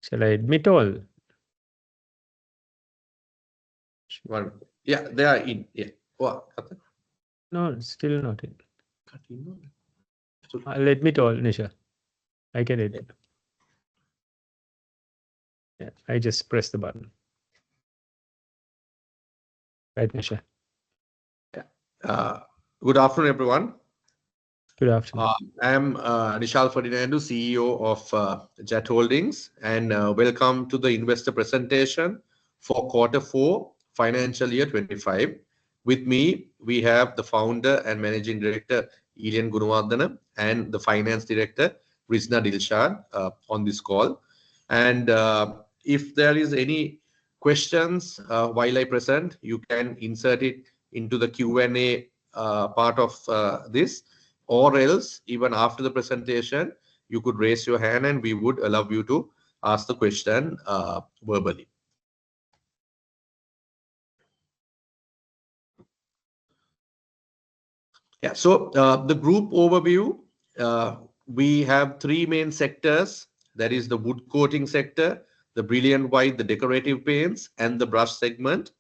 Shall I admit all? Yeah, they are in. Yeah. No, still not in. I'll admit all, Nisha. I can admit. Yeah, I just press the button. Right, Nisha. Yeah. Good afternoon, everyone. Good afternoon. I am Nishal Ferdinando, CEO of JAT Holdings, and welcome to the investor presentation for Q4 financial year 25. With me, we have the founder and managing director, Ilian Gunawardana, and the finance director, Rizna Dilshad, on this call. And if there is any questions while I present, you can insert it into the Q&A part of this, or else even after the presentation, you could raise your hand and we would allow you to ask the question verbally. Yeah, so the group overview, we have three main sectors. That is the wood coating sector, the brilliant white, the decorative paints, and the brush segment.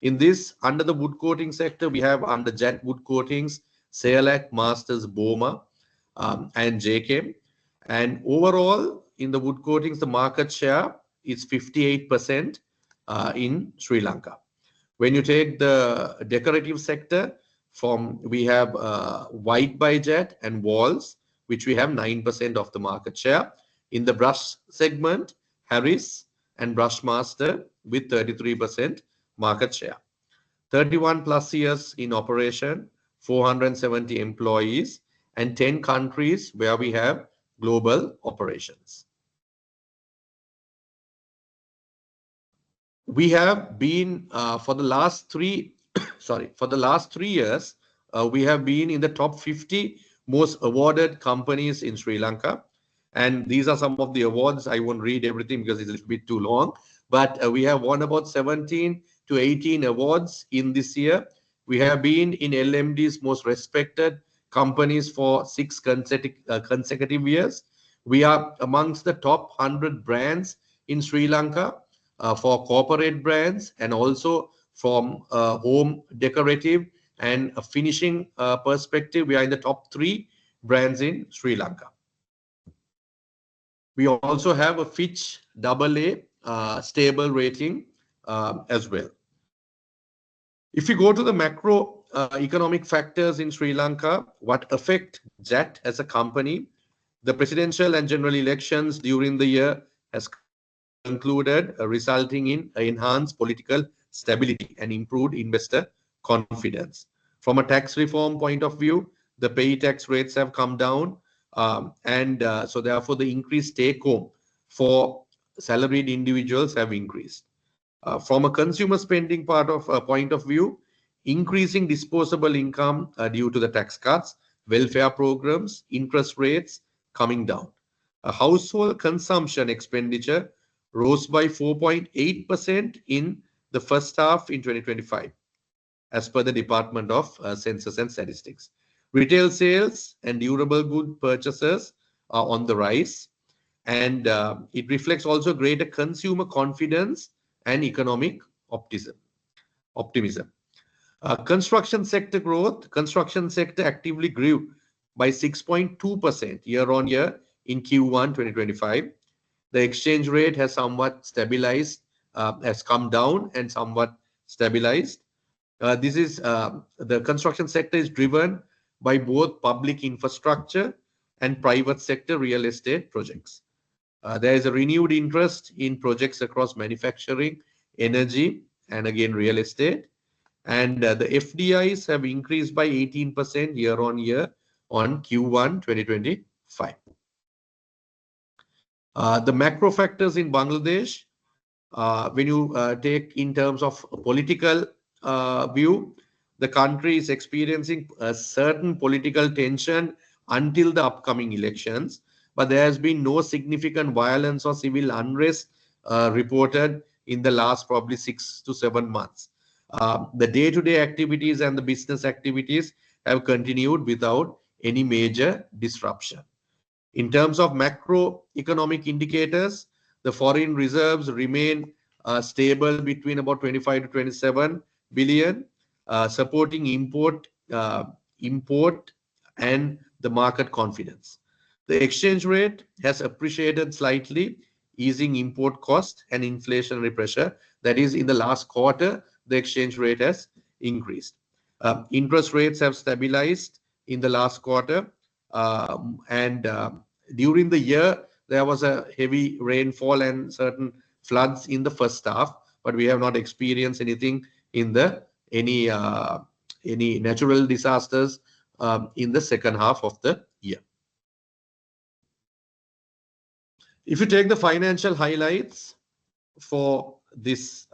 In this, under the wood coating sector, we have under JAT Wood Coatings, Sealac, Masters, Boma, and JK. And overall, in the wood coatings, the market share is 58% in Sri Lanka. When you take the decorative sector, we have white by JAT and walls, which we have 9% of the market share. In the brush segment, Harris and Brushmaster with 33% market share. 31 plus years in operation, 470 employees, and 10 countries where we have global operations. We have been for the last 3 years, we have been in the top 50 most awarded companies in Sri Lanka. And these are some of the awards. I won't read everything because it's a little bit too long. But we have won about 17 to 18 awards in this year. We have been in LMD's most respected companies for 6 consecutive years. We are amongst the top 100 brands in Sri Lanka for corporate brands, and also from home decorative and a finishing perspective. We are in the top 3 brands in Sri Lanka. We also have a Fitch AA stable rating as well. If you go to the macro economic factors in Sri Lanka, what affect JAT as a company, the presidential and general elections during the year has concluded, resulting in enhanced political stability and improved investor confidence. From a tax reform point of view, the pay tax rates have come down, so therefore the increased take home for salaried individuals have increased. From a consumer spending point of view, increasing disposable income due to the tax cuts, welfare programs, interest rates coming down. Household consumption expenditure rose by 4.8% in the first half in 2025, as per the Department of Census and Statistics. Retail sales and durable good purchases are on the rise, and it reflects also greater consumer confidence and economic optimism. Construction sector growth. Construction sector actively grew by 6.2% year on year in Q1 2025. The exchange rate has somewhat stabilized, has come down and somewhat stabilized. The construction sector is driven by both public infrastructure and private sector real estate projects. There is a renewed interest in projects across manufacturing, energy, and again real estate. And the FDIs have increased by 18% year on year on Q1 2025. The macro factors in Bangladesh, when you take in terms of political view, the country is experiencing a certain political tension until the upcoming elections, but there has been no significant violence or civil unrest reported in the last probably 6 to 7 months. The day-to-day activities and the business activities have continued without any major disruption. In terms of macroeconomic indicators, The foreign reserves remain stable between about 25 to 27 billion, supporting import and the market confidence. The exchange rate has appreciated slightly, easing import cost and inflationary pressure. That is, in the last quarter, the exchange rate has increased. Interest rates have stabilized in the last quarter, and during the year, there was a heavy rainfall and certain floods in the first half, but we have not experienced anything in the any natural disasters in the second half of the year. If you take the financial highlights for this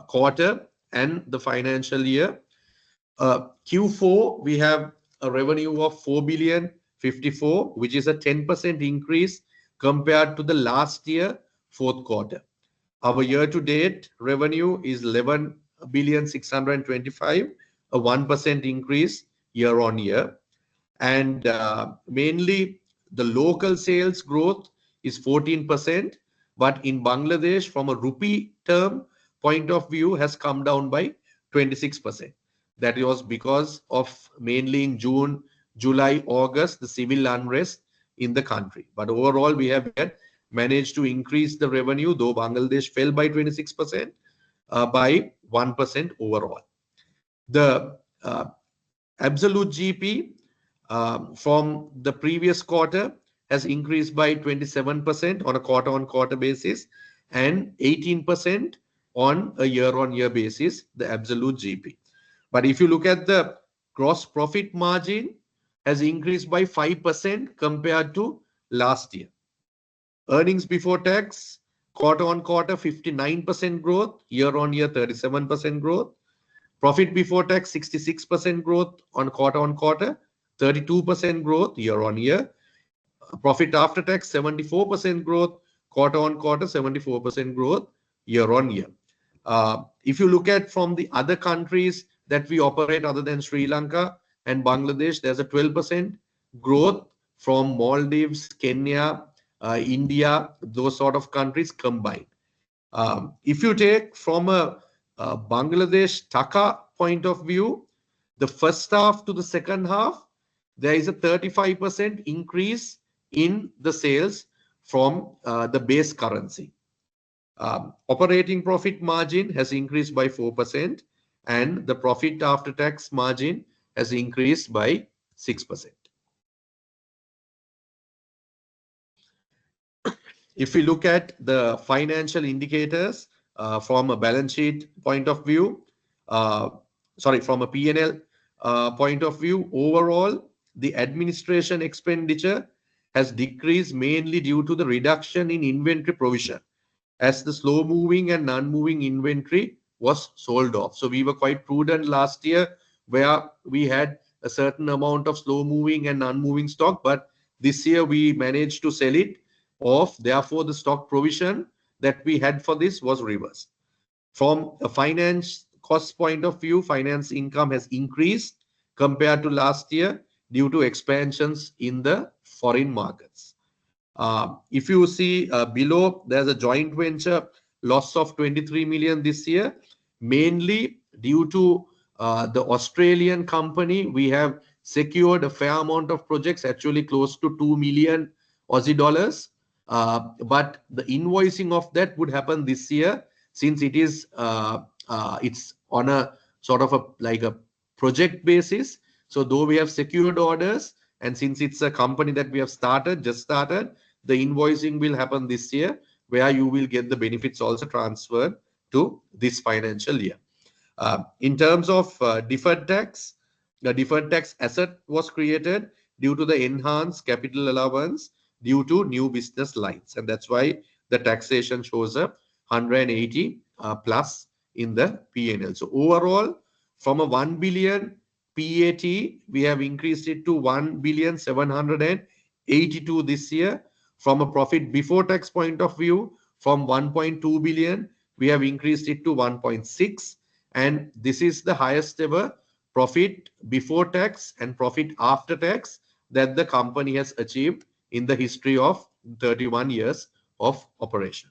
quarter and the financial year, Q4 we have a revenue of 4,054,000,000, which is a 10% increase compared to the last year fourth quarter. Our year-to-date revenue is 11,625,000,000, a 1% increase year on year. And mainly the local sales growth is 14%, but in Bangladesh, from a rupee term point of view, has come down by 26%. That was because of mainly in June, July, August, the civil unrest in the country. But overall, we have managed to increase the revenue, though Bangladesh fell by 26%, by 1% overall. The absolute GP from the previous quarter has increased by 27% on a quarter-on-quarter basis and 18% on a year-on-year basis, the absolute GP. But if you look at the gross profit margin, has increased by 5% compared to last year. Earnings before tax, quarter-on-quarter 59% growth, year-on-year 37% growth. Profit before tax 66% growth on quarter-on-quarter, 32% growth year-on-year. Profit after tax 74% growth, quarter-on-quarter 74% growth year-on-year. If you look at from the other countries that we operate other than Sri Lanka and Bangladesh, there's a 12% growth from Maldives, Kenya, India, those sort of countries combined. If you take from a Bangladesh Taka point of view, the first half to the second half, there is a 35% increase in the sales from the base currency. Operating profit margin has increased by 4%, and the profit after tax margin has increased by 6%. If we look at the financial indicators from a balance sheet point of view, from a P&L point of view, overall, the administration expenditure has decreased mainly due to the reduction in inventory provision as the slow-moving and non-moving inventory was sold off. So we were quite prudent last year where we had a certain amount of slow-moving and non-moving stock, but this year we managed to sell it off. Therefore, the stock provision that we had for this was reversed. From a finance cost point of view, finance income has increased compared to last year due to expansions in the foreign markets. If you see below, there's a joint venture loss of 23 million this year, mainly due to the Australian company. We have secured a fair amount of projects, actually close to 2 million Aussie dollars. But the invoicing of that would happen this year since it is it's on a sort of a project basis. So though we have secured orders, and since it's a company that we have just started, the invoicing will happen this year, where you will get the benefits also transferred to this financial year. In terms of deferred tax, the deferred tax asset was created due to the enhanced capital allowance due to new business lines. And that's why the taxation shows up 180 plus in the P&L. So overall, from a 1 billion PAT, we have increased it to 1,782,000,000 this year. From a profit before tax point of view, from 1.2 billion, we have increased it to 1.6. And this is the highest ever profit before tax and profit after tax that the company has achieved in the history of 31 years of operation.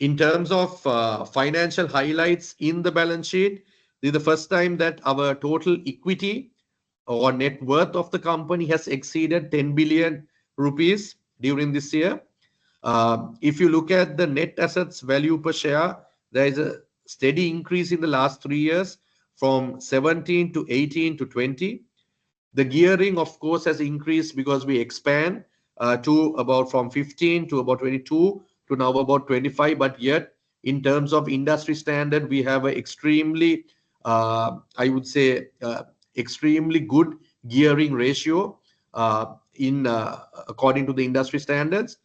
In terms of financial highlights in the balance sheet, this is the first time that our total equity or net worth of the company has exceeded 10 billion rupees during this year. If you look at the net assets value per share, there is a steady increase in the last 3 years from 17 to 18 to 20. The gearing, of course, has increased because we expand to about from 15 to about 22 to now about 25. But yet, in terms of industry standard, we have an extremely, I would say, extremely good gearing ratio according to the industry standards.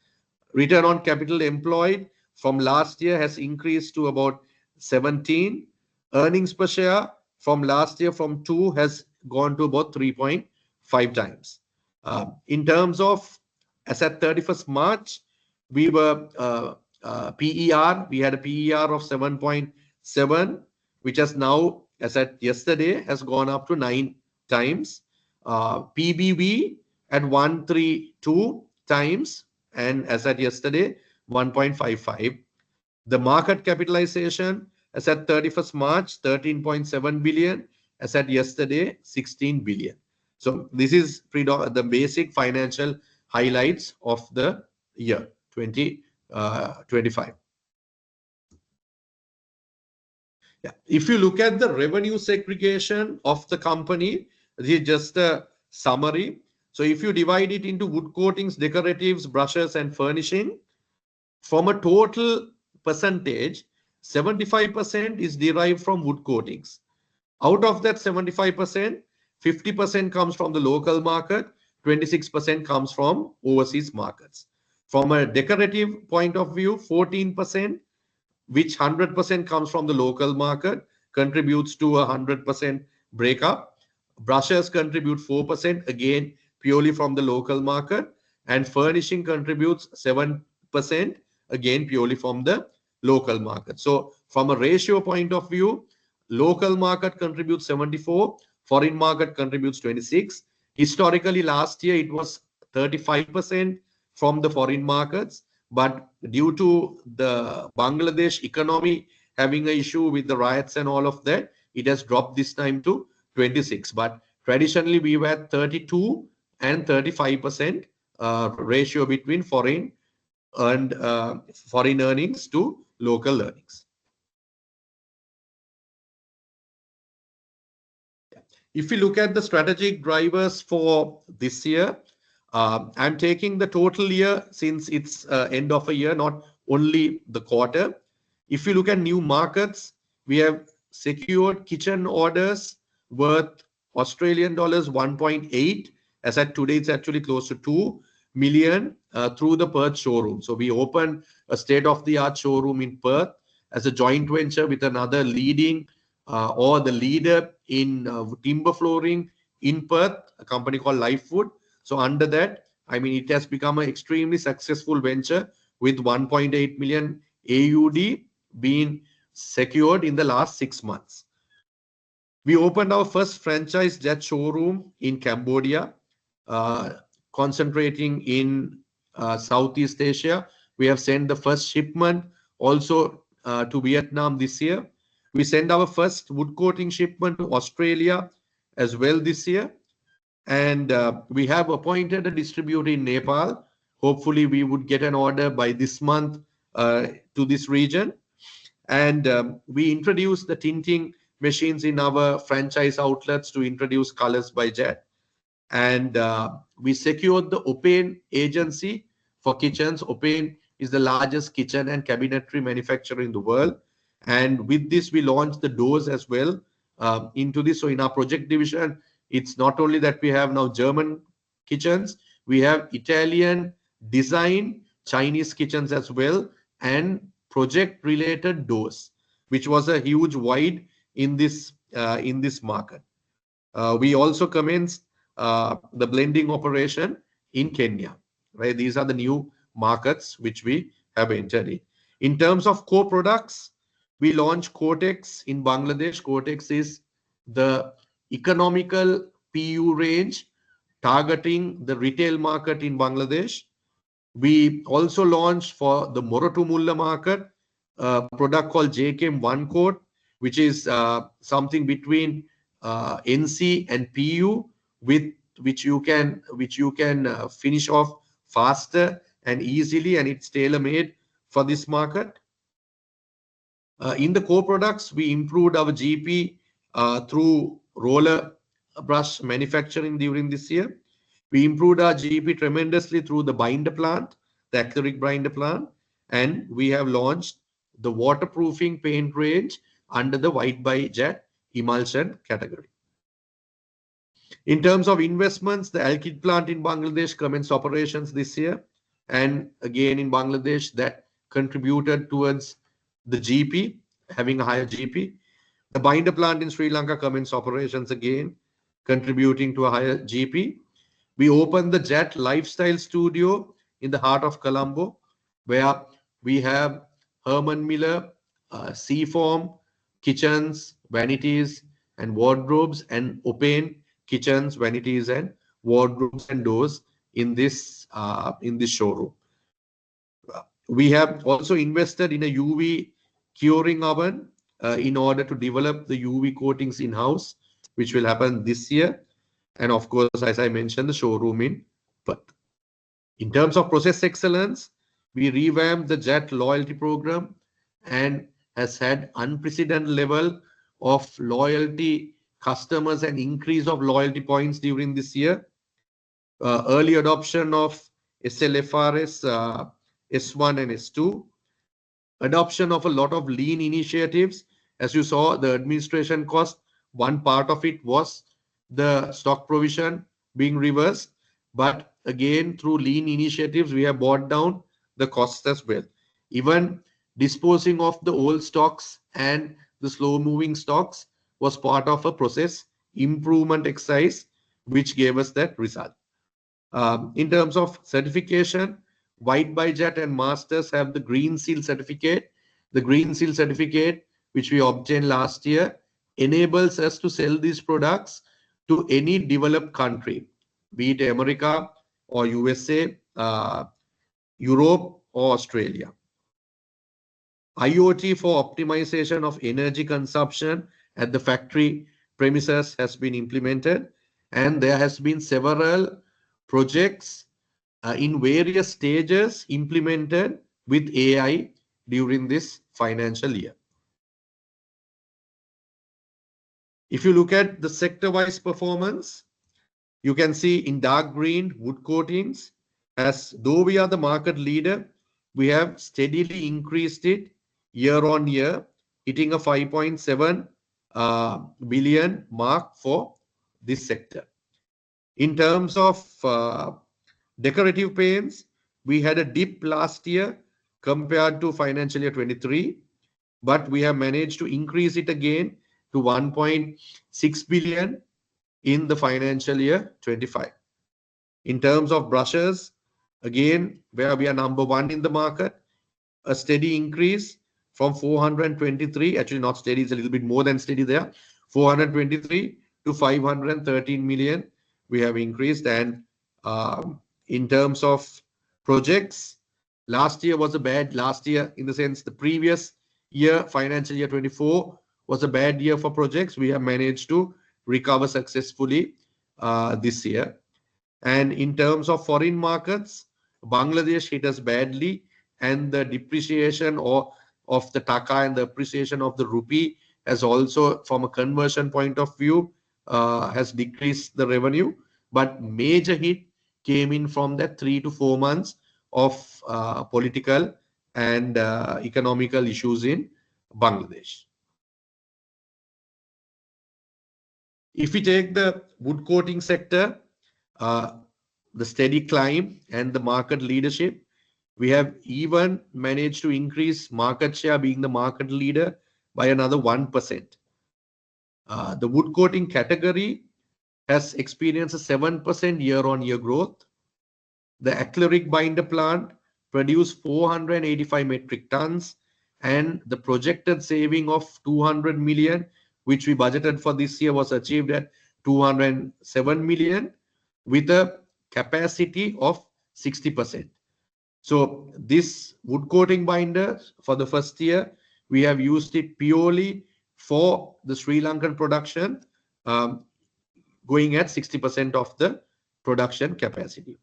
Return on capital employed from last year has increased to about 17. Earnings per share from last year from 2 has gone to about 3.5 times. In terms of as at 31st March, we were PER, we had a PER of 7.7, which has now, as at yesterday, has gone up to 9 times. PBV at 132 times, and as at yesterday, 1.55. The market capitalization as at 31st March, 13.7 billion, as at yesterday, 16 billion. So this is the basic financial highlights of the year 2025. Yeah. If you look at the revenue segregation of the company, this is just a summary. So if you divide it into wood coatings, decoratives, brushes, and furnishing, from a total percentage, 75% is derived from wood coatings. Out of that 75%, 50% comes from the local market, 26% comes from overseas markets. From a decorative point of view, 14%, which 100% comes from the local market, contributes to a 100% breakup. Brushes contribute 4%, again, purely from the local market. And furnishing contributes 7%, again, purely from the local market. So from a ratio point of view, local market contributes 74, foreign market contributes 26. Historically, last year, it was 35% from the foreign markets. But due to the Bangladesh economy having an issue with the riots and all of that, it has dropped this time to 26. But traditionally, we were at 32 and 35% ratio between foreign earnings to local earnings. If you look at the strategic drivers for this year, I'm taking the total year since it's end of a year, not only the quarter. If you look at new markets, we have secured kitchen orders worth Australian dollars 1.8. As at today, it's actually close to 2 million through the Perth showroom. So we opened a state-of-the-art showroom in Perth as a joint venture with another leading or the leader in timber flooring in Perth, a company called Lifewood. So under that, I mean, it has become an extremely successful venture with 1.8 million AUD being secured in the last 6 months. We opened our first franchise JAT showroom in Cambodia, concentrating in Southeast Asia. We have sent the first shipment also to Vietnam this year. We sent our first wood coating shipment to Australia as well this year. And we have appointed a distributor in Nepal. Hopefully, we would get an order by this month to this region. And we introduced the tinting machines in our franchise outlets to introduce colors by JAT. And we secured the Open agency for kitchens. Open is the largest kitchen and cabinetry manufacturer in the world. And with this, we launched the doors as well into this. So in our project division, it's not only that we have now German kitchens, we have Italian design Chinese kitchens as well, and project-related doors, which was a huge void in this market. We also commenced the blending operation in Kenya. Right, these are the new markets which we have entered in. In terms of core products, we launched Cortex in Bangladesh. Cortex is the economical PU range targeting the retail market in Bangladesh. We also launched for the Morotumulla market a product called JKM One Coat, which is something between NC and PU, with which you can finish off faster and easily, and it's tailor-made for this market. In the core products, we improved our GP through roller brush manufacturing during this year. We improved our GP tremendously through the binder plant, the acrylic binder plant, and we have launched the waterproofing paint range under the White by JAT emulsion category. In terms of investments, the Alkyd plant in Bangladesh commenced operations this year, and again in Bangladesh that contributed towards the GP, having a higher GP. The binder plant in Sri Lanka commenced operations again, contributing to a higher GP. We opened the JAT Lifestyle Studio in the heart of Colombo, where we have Herman Miller, Seaform, kitchens, vanities, and wardrobes, and Open kitchens, vanities, and wardrobes and doors in this showroom. We have also invested in a UV curing oven in order to develop the UV coatings in-house, which will happen this year. And of course, as I mentioned, the showroom in Perth. In terms of process excellence, we revamped the JAT loyalty program and has had unprecedented level of loyalty customers and increase of loyalty points during this year. Early adoption of SLFRS S1 and S2. Adoption of a lot of lean initiatives. As you saw, the administration cost, one part of it was the stock provision being reversed. But again, through lean initiatives, we have brought down the costs as well. Even disposing of the old stocks and the slow-moving stocks was part of a process improvement exercise, which gave us that result. In terms of certification, White by JAT and Masters have the Green Seal certificate. The Green Seal certificate, which we obtained last year, enables us to sell these products to any developed country, be it America or USA, Europe or Australia. IoT for optimization of energy consumption at the factory premises has been implemented, and there has been several projects in various stages implemented with AI during this financial year. If you look at the sector-wise performance, you can see in dark green wood coatings, as though we are the market leader, we have steadily increased it year on year, hitting a 5.7 billion mark for this sector. In terms of decorative paints, we had a dip last year compared to financial year 23, but we have managed to increase it again to 1.6 billion in the financial year 25. In terms of brushes, again, where we are number one in the market, a steady increase from 423, actually not steady, it's a little bit more than steady there, 423 to 513 million we have increased. And in terms of projects, last year was a bad last year, in the sense the previous year, financial year 24, was a bad year for projects. We have managed to recover successfully this year. And in terms of foreign markets, Bangladesh hit us badly, and the depreciation of the taka and the appreciation of the rupee has also, from a conversion point of view, has decreased the revenue. But major hit came in from that 3 to 4 months of political and economical issues in Bangladesh. If we take the wood coating sector, the steady climb and the market leadership, we have even managed to increase market share, being the market leader, by another 1%. The wood coating category has experienced a 7% year-on-year growth. The acrylic binder plant produced 485 metric tons, and the projected saving of 200 million, which we budgeted for this year, was achieved at 207 million with a capacity of 60%. So this wood coating binder for the first year, we have used it purely for the Sri Lankan production, going at 60% of the production capacity.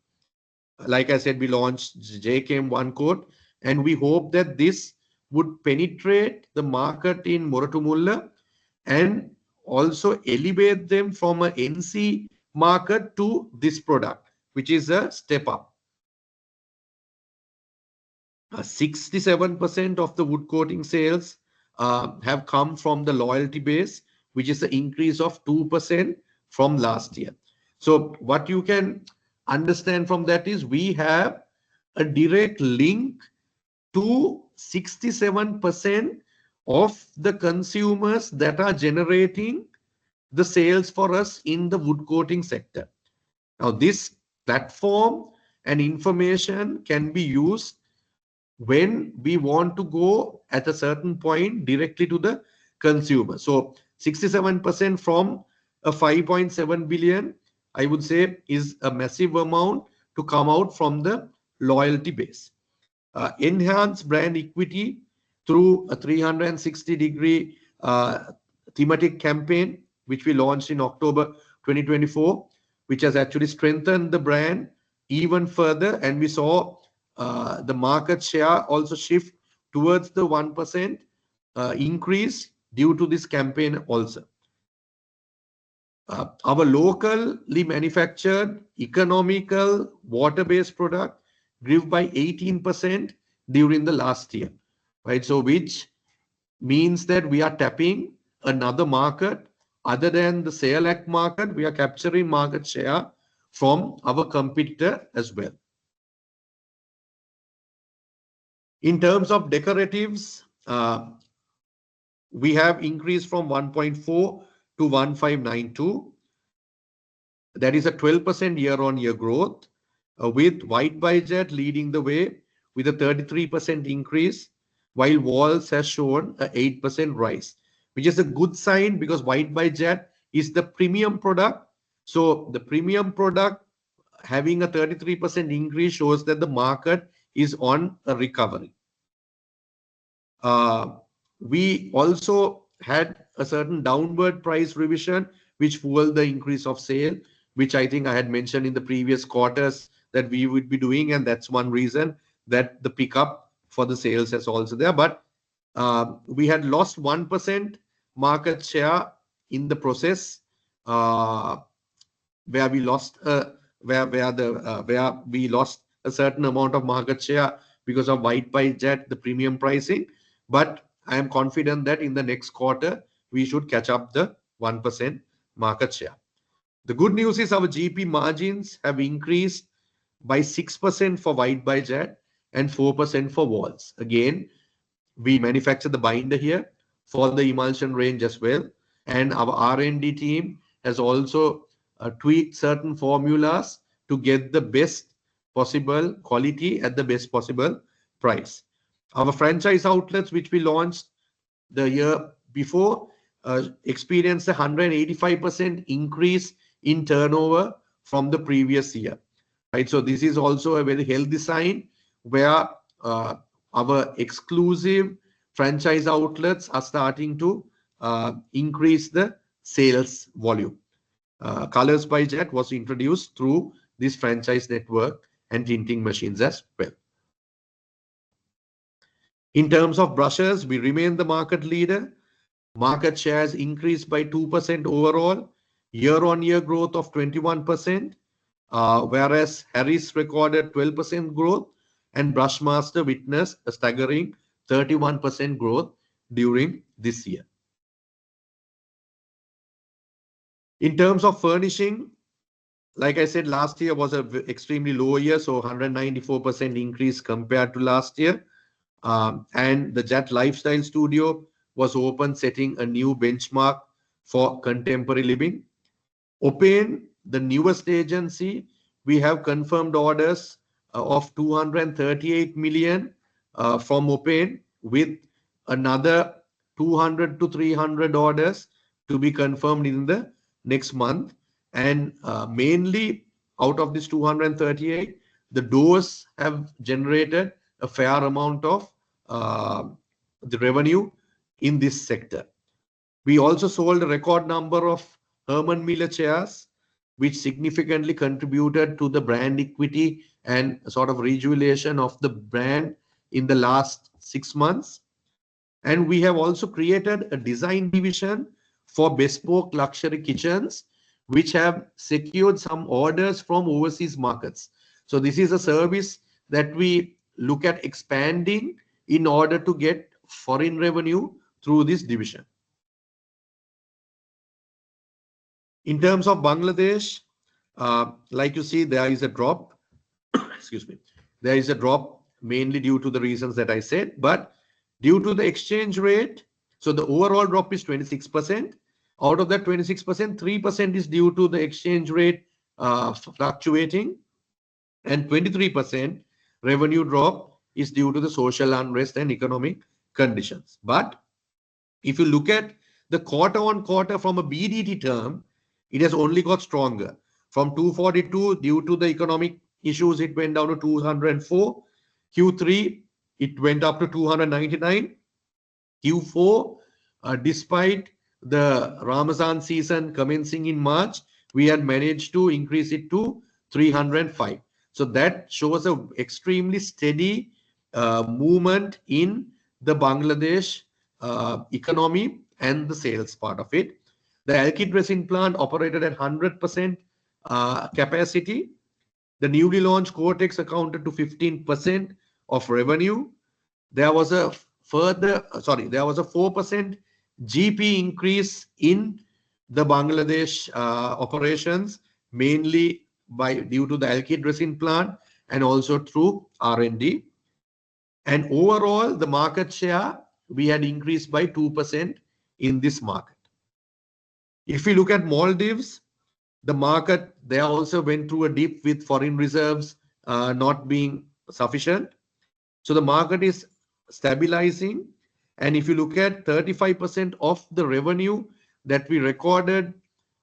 Like I said, we launched JKM One Coat, and we hope that this would penetrate the market in Moratumulla and also elevate them from a NC market to this product, which is a step up. 67% of the wood coating sales have come from the loyalty base, which is an increase of 2% from last year. So what you can understand from that is we have a direct link to 67% of the consumers that are generating the sales for us in the wood coating sector. Now, this platform and information can be used when we want to go at a certain point directly to the consumer. So 67% from a 5.7 billion, I would say, is a massive amount to come out from the loyalty base. Enhance brand equity through a 360-degree thematic campaign, which we launched in October 2024, which has actually strengthened the brand even further. And we saw the market share also shift towards the 1% increase due to this campaign also. Our locally manufactured economical water-based product grew by 18% during the last year, right? So which means that we are tapping another market other than the Sailak market. We are capturing market share from our competitor as well. In terms of decoratives, we have increased from 1.4 to 1592. That is a 12% year-on-year growth, with White by JAT leading the way with a 33% increase, while walls has shown an 8% rise, which is a good sign because White by JAT is the premium product. So the premium product having a 33% increase shows that the market is on a recovery. We also had a certain downward price revision, which fueled the increase of sale, which I think I had mentioned in the previous quarters that we would be doing. And that's one reason that the pickup for the sales is also there. But we had lost 1% market share in the process, where we lost a certain amount of market share because of White by JAT, the premium pricing. But I am confident that in the next quarter, we should catch up the 1% market share. The good news is our GP margins have increased by 6% for White by JAT and 4% for walls. Again, we manufacture the binder here for the emulsion range as well. And our R&D team has also tweaked certain formulas to get the best possible quality at the best possible price. Our franchise outlets, which we launched the year before, experienced a 185% increase in turnover from the previous year. Right, so this is also a very healthy sign where our exclusive franchise outlets are starting to increase the sales volume. Colors by JAT was introduced through this franchise network and tinting machines as well. In terms of brushes, we remain the market leader. Market shares increased by 2% overall, year-on-year growth of 21%, whereas Harris recorded 12% growth and Brushmaster witnessed a staggering 31% growth during this year. In terms of furnishing, like I said, last year was an extremely low year, so 194% increase compared to last year. And the JAT Lifestyle Studio was open, setting a new benchmark for contemporary living. Open, the newest agency, we have confirmed orders of 238 million from Open, with another 200 to 300 orders to be confirmed in the next month. And mainly out of this 238, the doors have generated a fair amount of the revenue in this sector. We also sold a record number of Herman Miller chairs, which significantly contributed to the brand equity and sort of rejuvenation of the brand in the last 6 months. And we have also created a design division for bespoke luxury kitchens, which have secured some orders from overseas markets. So this is a service that we look at expanding in order to get foreign revenue through this division. In terms of Bangladesh, like you see, there is a drop. Excuse me. There is a drop mainly due to the reasons that I said, but due to the exchange rate, so the overall drop is 26%. Out of that 26%, 3% is due to the exchange rate fluctuating, and 23% revenue drop is due to the social unrest and economic conditions. But if you look at the quarter on quarter from a BDT term, it has only got stronger. From 242, due to the economic issues, it went down to 204. Q3, it went up to 299. Q4, despite the Ramazan season commencing in March, we had managed to increase it to 305. So that shows an extremely steady movement in the Bangladesh economy and the sales part of it. The alkyd resin plant operated at 100% capacity. The newly launched Cortex accounted to 15% of revenue. There was a 4% GP increase in the Bangladesh operations, mainly due to the alkyd resin plant and also through R&D. And overall, the market share, we had increased by 2% in this market. If we look at Maldives, the market there also went through a dip with foreign reserves not being sufficient. So the market is stabilizing. And if you look at 35% of the revenue that we recorded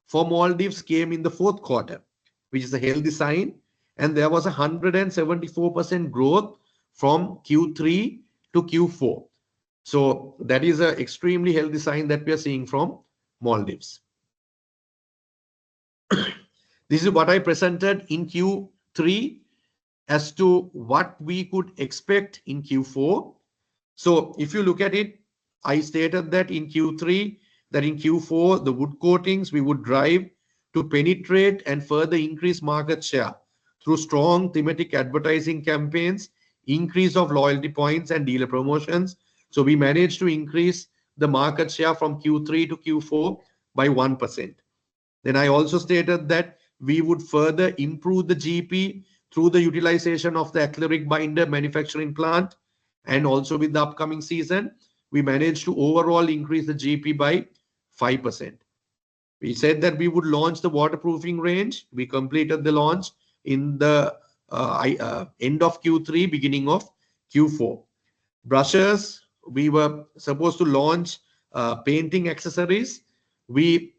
for Maldives came in the fourth quarter, which is a healthy sign. And there was 174% growth from Q3 to Q4. So that is an extremely healthy sign that we are seeing from Maldives. This is what I presented in Q3 as to what we could expect in Q4. So if you look at it, I stated that in Q3, that in Q4, the wood coatings we would drive to penetrate and further increase market share through strong thematic advertising campaigns, increase of loyalty points and dealer promotions. So we managed to increase the market share from Q3 to Q4 by 1%. Then I also stated that we would further improve the GP through the utilization of the acrylic binder manufacturing plant. And also with the upcoming season, we managed to overall increase the GP by 5%. We said that we would launch the waterproofing range. We completed the launch in the end of Q3, beginning of Q4. Brushes, we were supposed to launch painting accessories. We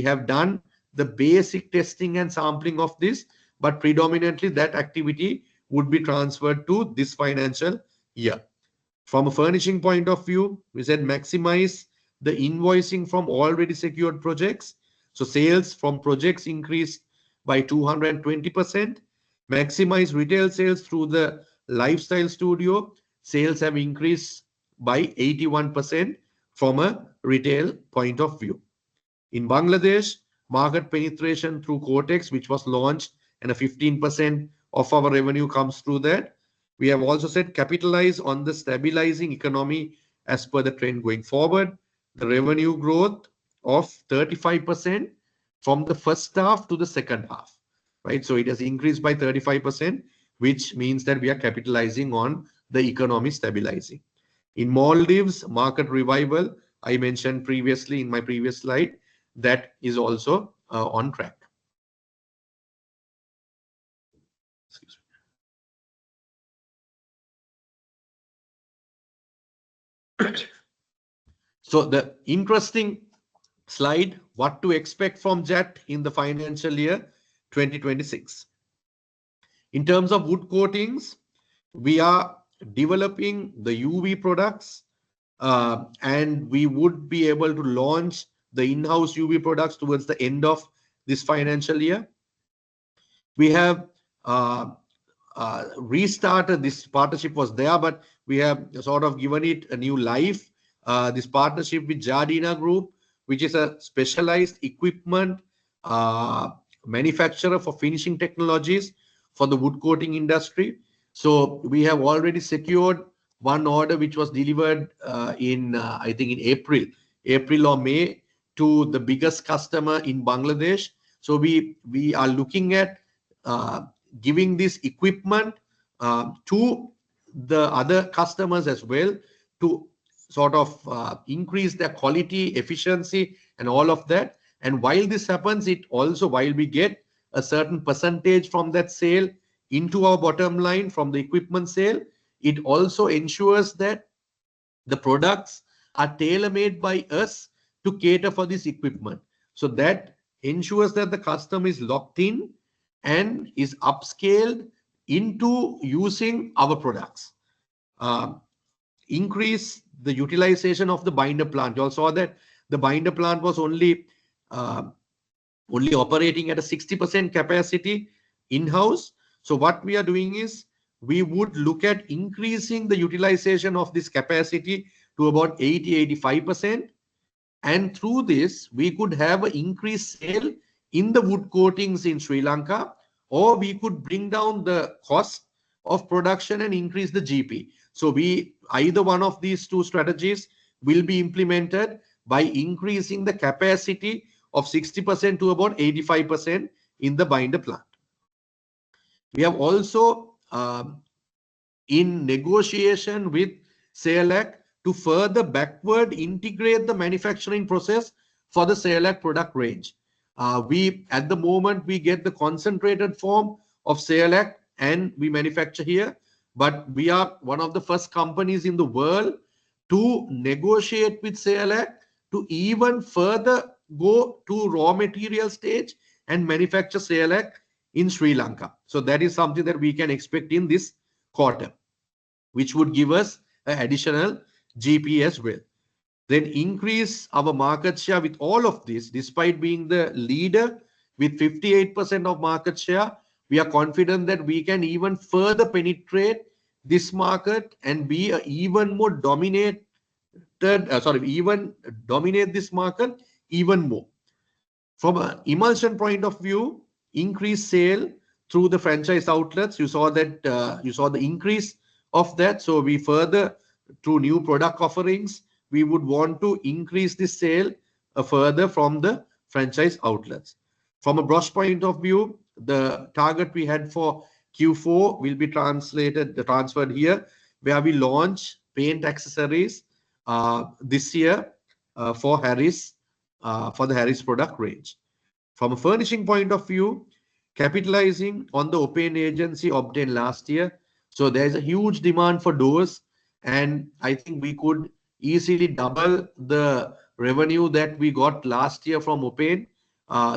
have done the basic testing and sampling of this, but predominantly that activity would be transferred to this financial year. From a furnishing point of view, we said maximize the invoicing from already secured projects. So sales from projects increased by 220%. Maximize retail sales through the lifestyle studio. Sales have increased by 81% from a retail point of view. In Bangladesh, market penetration through Cortex, which was launched, and a 15% of our revenue comes through that. We have also said capitalize on the stabilizing economy as per the trend going forward. The revenue growth of 35% from the first half to the second half, right? So it has increased by 35%, which means that we are capitalizing on the economy stabilizing. In Maldives, market revival, I mentioned previously in my previous slide, that is also on track. Excuse me. So the interesting slide, what to expect from JAT in the financial year 2026. In terms of wood coatings, we are developing the UV products, and we would be able to launch the in-house UV products towards the end of this financial year. We have restarted. This partnership was there, but we have sort of given it a new life. This partnership with JAT Group, which is a specialized equipment manufacturer for finishing technologies for the wood coating industry. So we have already secured one order which was delivered I think in April or May, to the biggest customer in Bangladesh. So we are looking at giving this equipment to the other customers as well, to sort of increase their quality, efficiency, and all of that. And while this happens, while we get a certain percentage from that sale into our bottom line from the equipment sale, it also ensures that the products are tailor-made by us to cater for this equipment. So that ensures that the customer is locked in and is upscaled into using our products. Increase the utilization of the binder plant. You all saw that the binder plant was only operating at a 60% capacity in-house. So what we are doing is we would look at increasing the utilization of this capacity to about 80-85%. And through this, we could have an increased sale in the wood coatings in Sri Lanka, or we could bring down the cost of production and increase the GP. So either one of these two strategies will be implemented by increasing the capacity of 60% to about 85% in the binder plant. We have also in negotiation with SEALAC to further backward integrate the manufacturing process for the SEALAC product range. At the moment, we get the concentrated form of SEALAC and we manufacture here, but we are one of the first companies in the world to negotiate with SEALAC to even further go to raw material stage and manufacture SEALAC in Sri Lanka. So that is something that we can expect in this quarter, which would give us an additional GP as well. Then increase our market share with all of this. Despite being the leader with 58% of market share, we are confident that we can even further penetrate this market and be even more dominate this market even more. From an emulsion point of view, increase sale through the franchise outlets. You saw that you saw the increase of that. So we further, through new product offerings, we would want to increase this sale further from the franchise outlets. From a brush point of view, the target we had for Q4 will be transferred here, where we launch paint accessories this year for Harris, for the Harris product range. From a furnishing point of view, capitalizing on the open agency obtained last year. So there's a huge demand for doors, and I think we could easily double the revenue that we got last year from open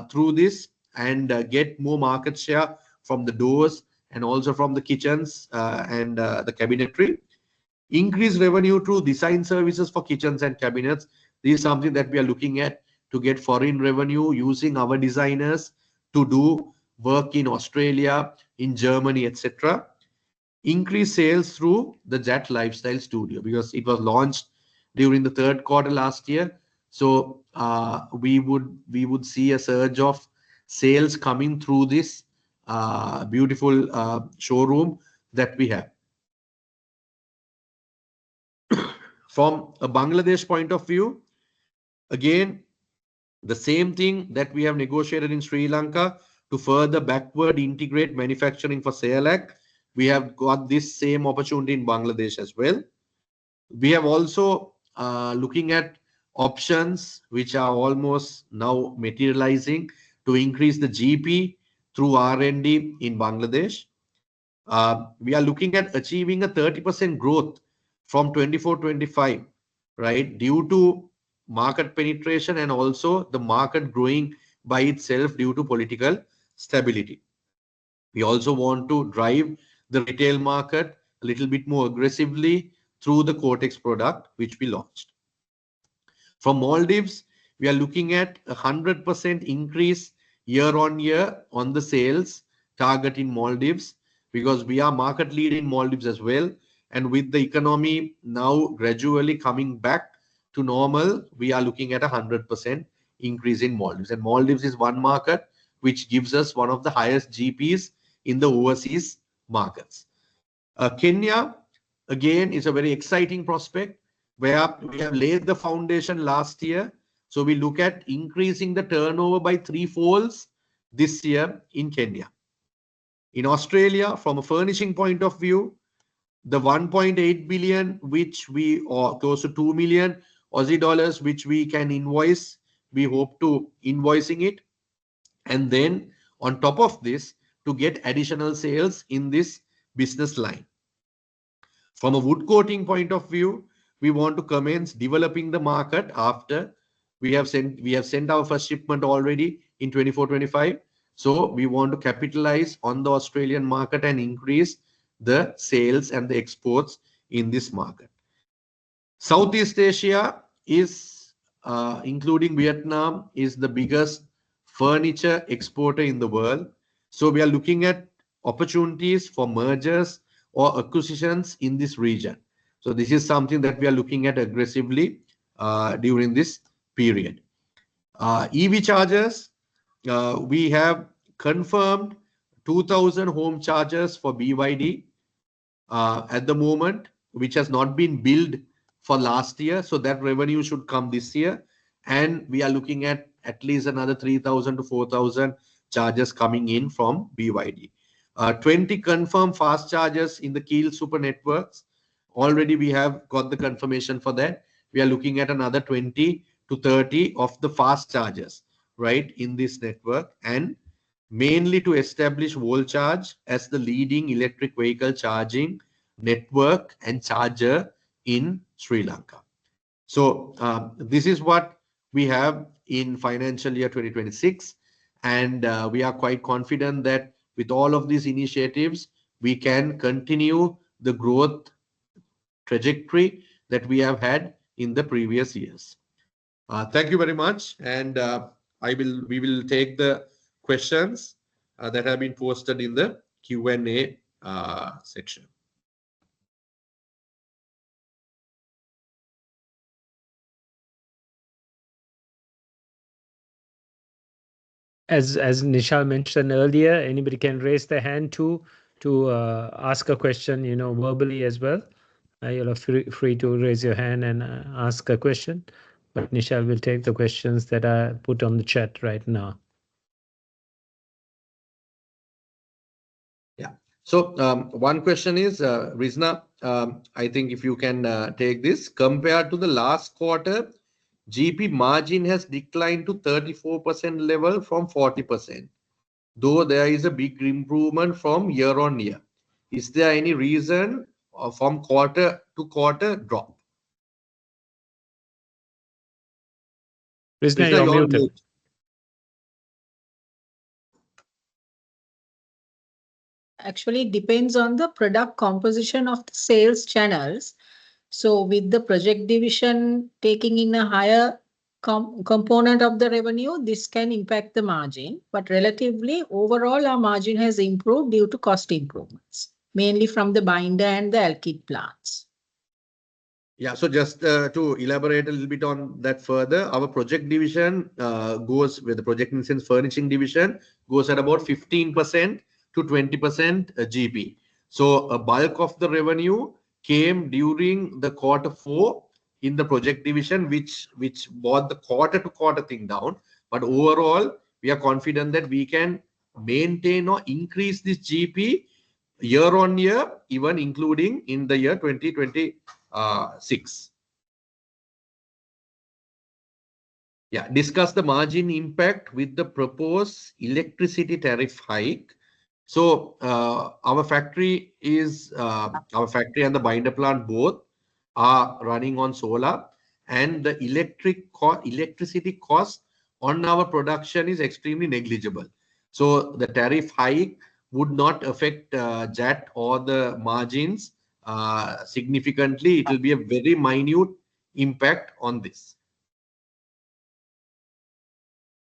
through this, and get more market share from the doors and also from the kitchens and the cabinetry. Increase revenue through design services for kitchens and cabinets. This is something that we are looking at to get foreign revenue using our designers to do work in Australia, in Germany, etc. Increase sales through the JAT Lifestyle Studio, because it was launched during the third quarter last year. So we would see a surge of sales coming through this beautiful showroom that we have. From a Bangladesh point of view, again, the same thing that we have negotiated in Sri Lanka to further backward integrate manufacturing for SEALAC. We have got this same opportunity in Bangladesh as well. We have also looking at options which are almost now materializing to increase the GP through R&D in Bangladesh. We are looking at achieving a 30% growth from 24-25, right, due to market penetration and also the market growing by itself due to political stability. We also want to drive the retail market a little bit more aggressively through the Cortex product, which we launched. From Maldives, we are looking at 100% increase year on year on the sales target in Maldives, because we are market leader in Maldives as well. And with the economy now gradually coming back to normal, we are looking at 100% increase in Maldives. And Maldives is one market which gives us one of the highest GPs in the overseas markets. Kenya, again, is a very exciting prospect where we have laid the foundation last year. So we look at increasing the turnover by 3-folds this year in Kenya. In Australia, from a furnishing point of view, the 1.8 billion, or close to 2 million Aussie dollars, which we can invoice, we hope to invoicing it. And then on top of this, to get additional sales in this business line. From a wood coating point of view, we want to commence developing the market after we have sent our first shipment already in 24-25. So we want to capitalize on the Australian market and increase the sales and the exports in this market. Southeast Asia is, including Vietnam, is the biggest furniture exporter in the world. So we are looking at opportunities for mergers or acquisitions in this region. So this is something that we are looking at aggressively during this period. EV chargers, we have confirmed 2,000 home chargers for BYD at the moment, which has not been billed for last year. So that revenue should come this year. And we are looking at least another 3,000 to 4,000 chargers coming in from BYD. 20 confirmed fast chargers in the Keel Super Networks. Already we have got the confirmation for that. We are looking at another 20 to 30 of the fast chargers, right, in this network, and mainly to establish Volcharge as the leading electric vehicle charging network and charger in Sri Lanka. So this is what we have in financial year 2026. And we are quite confident that with all of these initiatives, we can continue the growth trajectory that we have had in the previous years. Thank you very much. And we will take the questions that have been posted in the Q&A section. As Nishal mentioned earlier, anybody can raise their hand to ask a question, verbally as well. You're free to raise your hand and ask a question. But Nishal will take the questions that are put on the chat right now. Yeah. So one question is, Rizna, I think if you can take this, compared to the last quarter, GP margin has declined to 34% level from 40%, though there is a big improvement from year on year. Is there any reason from quarter to quarter drop? Rizna, you're muted. Actually, it depends on the product composition of the sales channels. So with the project division taking in a higher component of the revenue, this can impact the margin. But relatively, overall, our margin has improved due to cost improvements, mainly from the binder and the alkyd plants. Yeah, so just to elaborate a little bit on that further, our project division goes with the project in sense furnishing division goes at about 15% to 20% GP. So a bulk of the revenue came during the Q4 in the project division, which brought the quarter to quarter thing down. But overall, we are confident that we can maintain or increase this GP year on year, even including in the year 2026. Yeah, discuss the margin impact with the proposed electricity tariff hike. So our factory and the binder plant both are running on solar, and the electricity cost on our production is extremely negligible. So the tariff hike would not affect JAT or the margins significantly. It will be a very minute impact on this.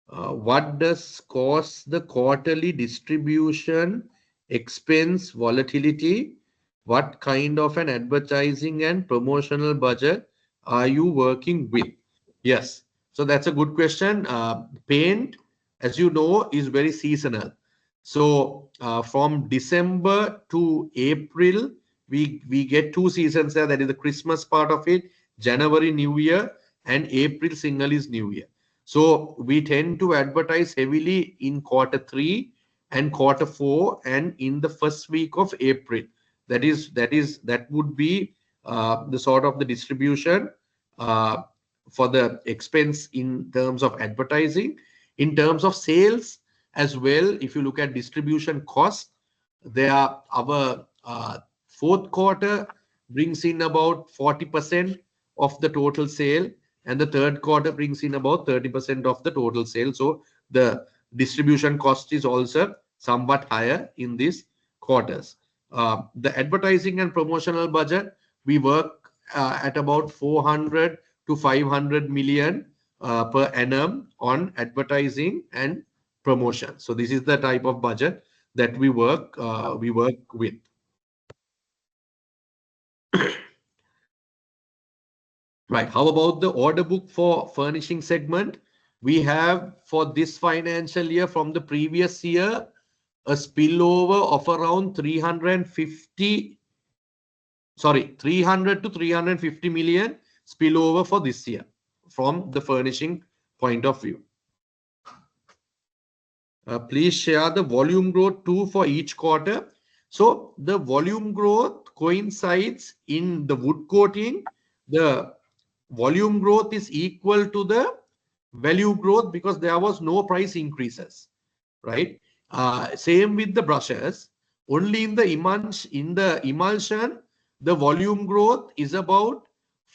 What does cause the quarterly distribution expense volatility? What kind of an advertising and promotional budget are you working with? Yes, so that's a good question. Paint, as you know, is very seasonal. So from December to April, we get two seasons there. That is the Christmas part of it, January New Year, and April Sinhalese New Year. So we tend to advertise heavily in quarter 3 and quarter 4 and in the first week of April. That would be the sort of the distribution for the expense in terms of advertising. In terms of sales as well, if you look at distribution costs, our fourth quarter brings in about 40% of the total sale, and the third quarter brings in about 30% of the total sale. So the distribution cost is also somewhat higher in these quarters. The advertising and promotional budget, we work at about 400 to 500 million per annum on advertising and promotion. So this is the type of budget that we work with. Right. How about the order book for furnishing segment? We have for this financial year from the previous year a spillover of around 300 to 350 million spillover for this year from the furnishing point of view. Please share the volume growth too for each quarter. So the volume growth coincides in the wood coating. The volume growth is equal to the value growth because there was no price increases, right? Same with the brushes. Only in the emulsion, the volume growth is about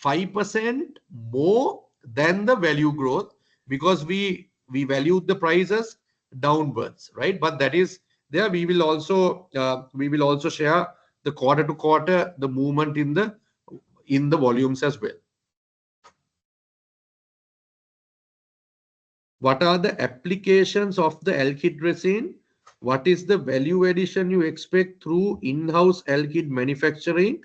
5% more than the value growth because we valued the prices downwards, right? But that is there. We will also share the quarter to quarter the movement in the volumes as well. What are the applications of the alkyd resin? What is the value addition you expect through in-house alkyd manufacturing?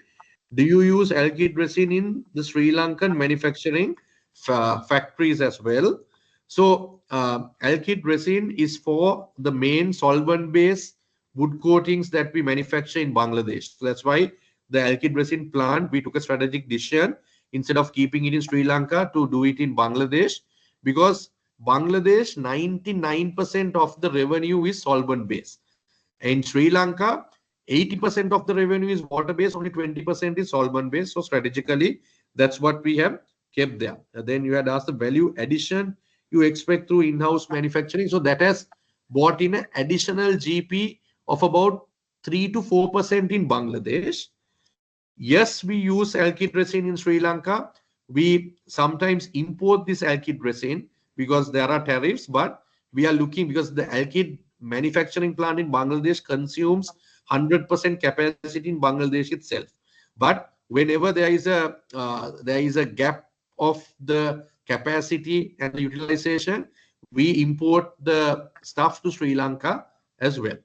Do you use alkyd resin in the Sri Lankan manufacturing factories as well? So alkyd resin is for the main solvent-based wood coatings that we manufacture in Bangladesh. So that's why the alkyd resin plant, we took a strategic decision instead of keeping it in Sri Lanka to do it in Bangladesh, because Bangladesh, 99% of the revenue is solvent-based. In Sri Lanka, 80% of the revenue is water-based, only 20% is solvent-based. So strategically, that's what we have kept there. And then you had asked the value addition you expect through in-house manufacturing. So that has brought in an additional GP of about 3 to 4% in Bangladesh. Yes, we use alkyd resin in Sri Lanka. We sometimes import this alkyd resin because there are tariffs, but we are looking because the alkyd manufacturing plant in Bangladesh consumes 100% capacity in Bangladesh itself. But whenever there is a gap of the capacity and the utilization, we import the stuff to Sri Lanka as well.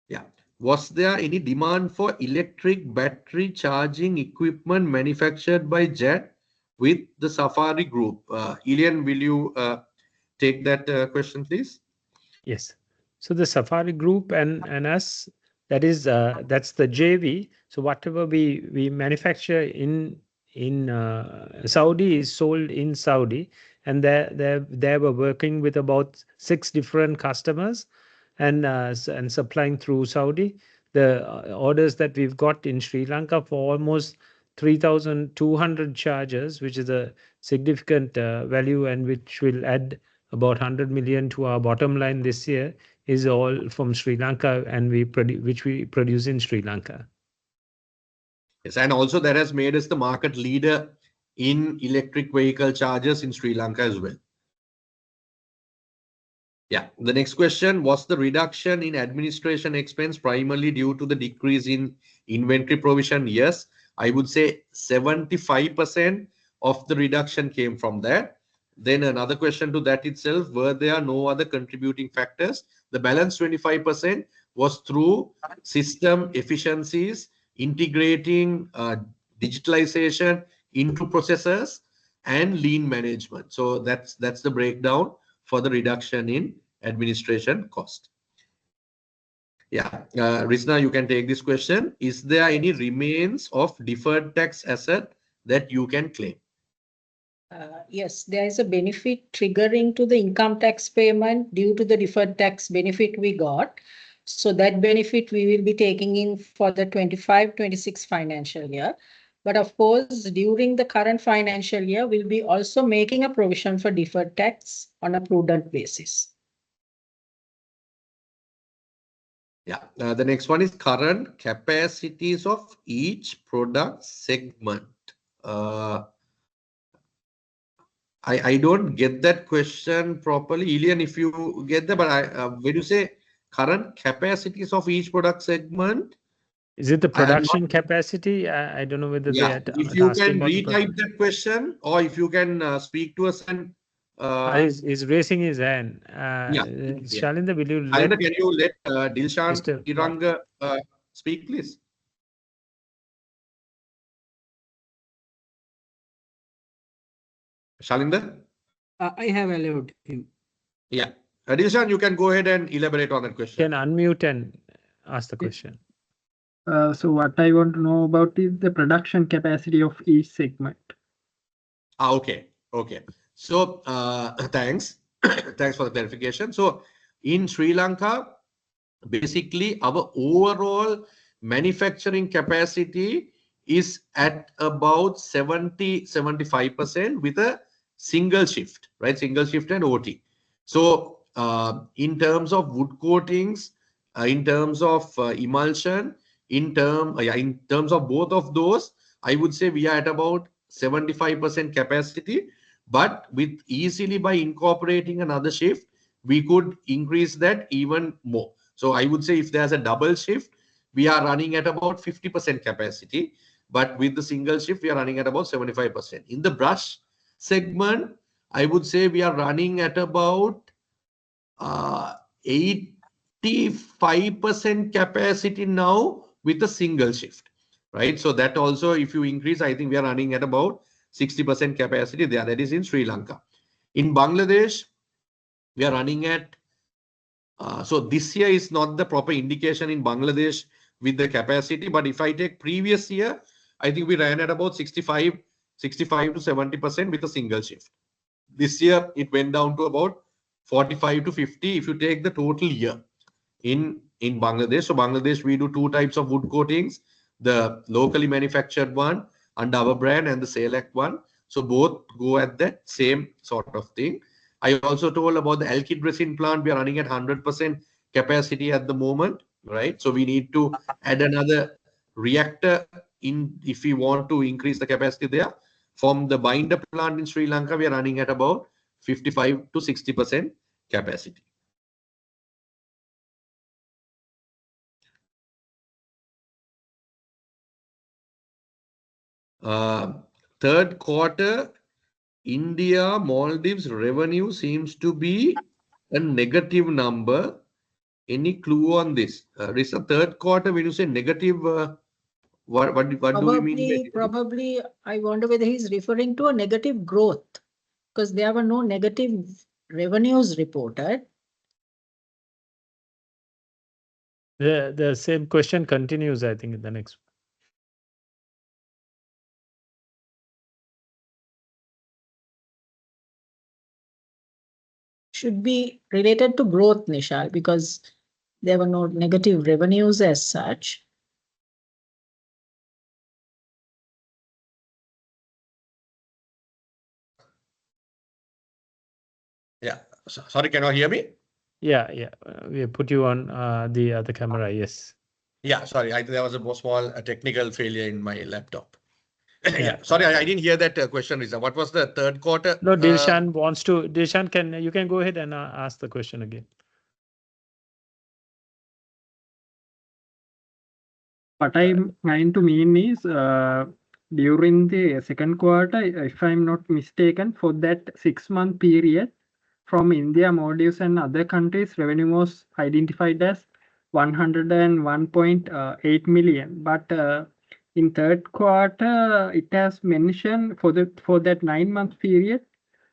Yeah. Was there any demand for electric battery charging equipment manufactured by JAT with the Safari Group? Ilian, will you take that question, please? Yes. So the Safari Group and us, that's the JV. So whatever we manufacture in Saudi is sold in Saudi, and they were working with about 6 different customers and supplying through Saudi. The orders that we've got in Sri Lanka for almost 3,200 chargers, which is a significant value and which will add about 100 million to our bottom line this year, is all from Sri Lanka, and which we produce in Sri Lanka. Yes, and also that has made us the market leader in electric vehicle chargers in Sri Lanka as well. Yeah, the next question, was the reduction in administration expense primarily due to the decrease in inventory provision? Yes, I would say 75% of the reduction came from that. Then another question to that itself, were there no other contributing factors? The balance 25% was through system efficiencies, integrating digitalization into processes and lean management. So that's the breakdown for the reduction in administration cost. Yeah, Rizna, you can take this question. Is there any remains of deferred tax asset that you can claim? Yes, there is a benefit triggering to the income tax payment due to the deferred tax benefit we got. So that benefit we will be taking in for the 25-26 financial year. But of course, during the current financial year, we'll be also making a provision for deferred tax on a prudent basis. Yeah, the next one is current capacities of each product segment. I don't get that question properly. Ilian, if you get that, but when you say current capacities of each product segment, Is it the I am not. production capacity? I don't know whether they Yeah, are if you asking can about the retype that question, or if you can speak to us and he's raising his hand. yeah. Shalinda, will you let Shalinda, can you let Dilshan Mr. Iranga speak, please? Shalinda? I have allowed him. Yeah. Dilshan, you can go ahead and elaborate on that question. can unmute and ask the question? So what I want to know about is the production capacity of each segment. Okay. Okay. So thanks. Thanks for the clarification. So in Sri Lanka, basically our overall manufacturing capacity is at about 70-75% with a single shift, right? Single shift and OT. So in terms of wood coatings, in terms of emulsion, in terms of both of those, I would say we are at about 75% capacity, but with easily by incorporating another shift, we could increase that even more. So I would say if there's a double shift, we are running at about 50% capacity, but with the single shift, we are running at about 75%. In the brush segment, I would say we are running at about 85% capacity now with a single shift, right? So that also, if you increase, I think we are running at about 60% capacity there. That is in Sri Lanka. In Bangladesh, we are running at so this year is not the proper indication in Bangladesh with the capacity, but if I take previous year, I think we ran at about 65 to 70% with a single shift. This year, it went down to about 45 to 50 if you take the total year in Bangladesh. So Bangladesh, we do two types of wood coatings, the locally manufactured one under our brand and the Select one. So both go at that same sort of thing. I also told about the alkyd resin plant. We are running at 100% capacity at the moment, right? So we need to add another reactor in if we want to increase the capacity there. From the binder plant in Sri Lanka, we are running at about 55 to 60% capacity. Third quarter, India, Maldives revenue seems to be a negative number. Any clue on this? It's a third quarter. When you say negative, what do we mean? Probably, I wonder whether he's referring to a negative growth because there were no negative revenues reported. The same question continues, I think, in the next. Should be related to growth, Nishal, because there were no negative revenues as such. Yeah. Sorry, can you hear me? Yeah, yeah. We put you on the other camera. Yes. Yeah, sorry. There was a small technical failure in my laptop. Yeah. Sorry, I didn't hear that question, Riza. What was the third quarter? No, Dilshan wants to. Dilshan, you can go ahead and ask the question again. What I'm trying to mean is during the second quarter, if I'm not mistaken, for that 6-month period, from India, Maldives, and other countries, revenue was identified as 101.8 million. But in third quarter, it has mentioned for that 9-month period,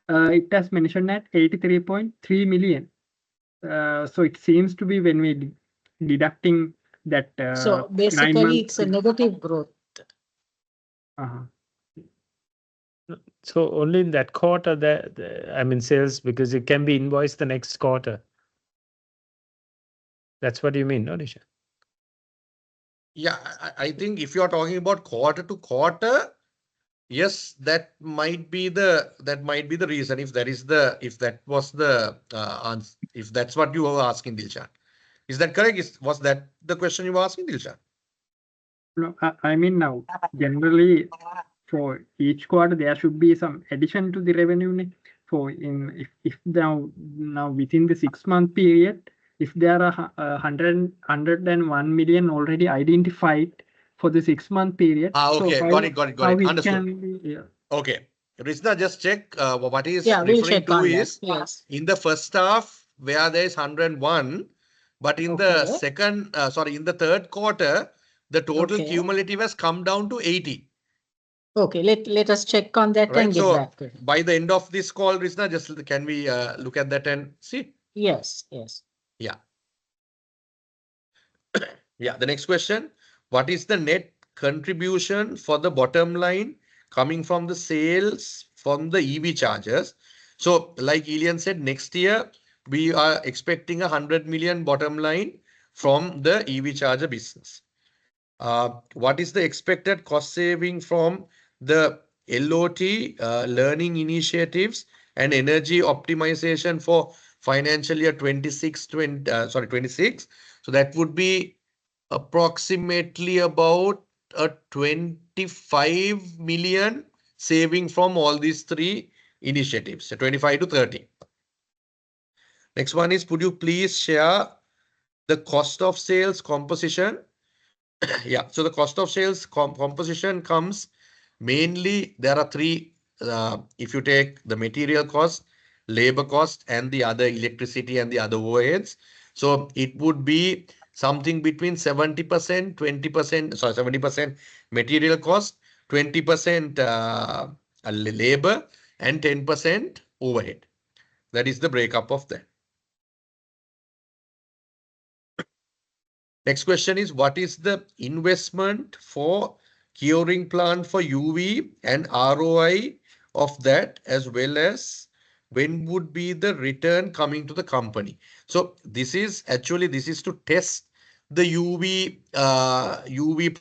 it has mentioned at 83.3 million. So it seems to be when we deducting that. So 9 basically, months. it's a negative growth. So only in that quarter that I mean sales, because it can be invoiced the next quarter. That's what you mean, no, Nisha? Yeah, I think if you are talking about quarter to quarter, yes, that might be the reason. If that was the answer, if that's what you were asking, Dilshan. Is that correct? Was that the question you were asking, Dilshan? No, I mean now, generally for each quarter there should be some addition to the revenue. For if now within the 6-month period, if there are 101 million already identified for the 6-month period. Okay, so got it. Understood. Can be, yeah. Okay, Rizna, just check what is Yeah, we'll referring check to on is that. Yes. in the first half where there is 101, but in the in the third quarter, the total cumulative has come down to 80. Okay, let us check on that and get back to it. By the end of this call, Rizna, just can we look at that and see? Yes. Yeah. Yeah, the next question. What is the net contribution for the bottom line coming from the sales from the EV chargers? So like Elian said, next year, we are expecting 100 million bottom line from the EV charger business. What is the expected cost saving from the LOT, learning initiatives and energy optimization for financial year 26? So that would be approximately about a 25 million saving from all these three initiatives, so 25 to 30. Next one is, would you please share the cost of sales composition? Yeah, so the cost of sales composition comes mainly, there are three, if you take the material cost, labor cost, and the other electricity and the other overheads. So it would be something between 70%, 20%, 70% material cost, 20% labor, and 10% overhead. That is the breakup of that. Next question is, what is the investment for curing plant for UV and ROI of that, as well as when would be the return coming to the company? So this is to test the UV